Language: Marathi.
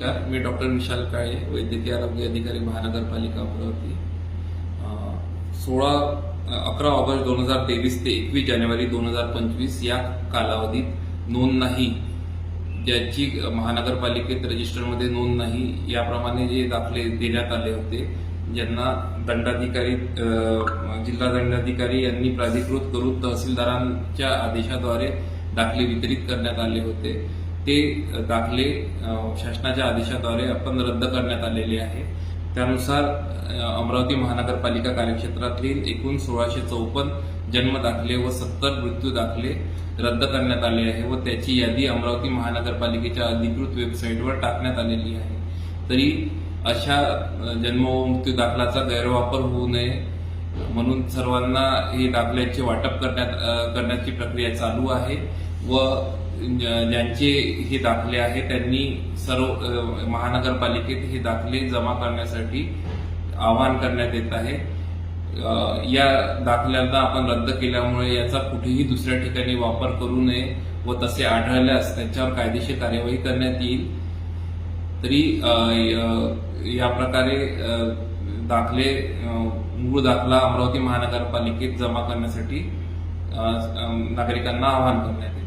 नमस्कार, मी डॉक्टर विशाल काळे, वैद्यकीय आरोग्य अधिकारी महानगरपालिका अमरावती. 11 ऑगस्ट 2023 ते 21 जानेवारी 2025 या कालावधीत नोंद नाही, ज्याची महानगरपालिकेत रजिस्टरमध्ये नोंद नाही, याप्रमाणे जे दाखले देण्यात आले होते, ज्यांना दंडाधिकारी जिल्हा दंडाधिकारी यांनी प्राधिकृत करून तहसीलदारांच्या आदेशाद्वारे दाखले वितरित करण्यात आले होते, ते दाखले शासनाच्या आदेशाद्वारे आपण रद्द करण्यात आलेले आहे. त्यानुसार अमरावती महानगरपालिका कार्यक्षेत्रातील एकूण 1654 जन्म दाखले व 70 मृत्यू दाखले रद्द करण्यात आले आहे व त्याची यादी अमरावती महानगरपालिकेच्या अधिकृत वेबसाईटवर टाकण्यात आलेली आहे. तरी अशा जन्म व मृत्यू दाखलाचा गैरवापर होऊ नये म्हणून सर्वांना हे दाखल्याचे वाटप करण्याची प्रक्रिया चालू आहे व ज्यांचे हे दाखले आहे त्यांनी सर्व महानगरपालिकेत हे दाखले जमा करण्यासाठी आवाहन करण्यात येत आहे. या दाखल्यांना आपण रद्द केल्यामुळे याचा कुठेही दुसऱ्या ठिकाणी वापर करू नये व तसे आढळल्यास त्यांच्यावर कायदेशीर कार्यवाही करण्यात येईल. तरी या प्रकारे दाखले मूळ दाखला अमरावती महानगरपालिकेत जमा करण्यासाठी नागरिकांना आवाहन करण्यात येईल.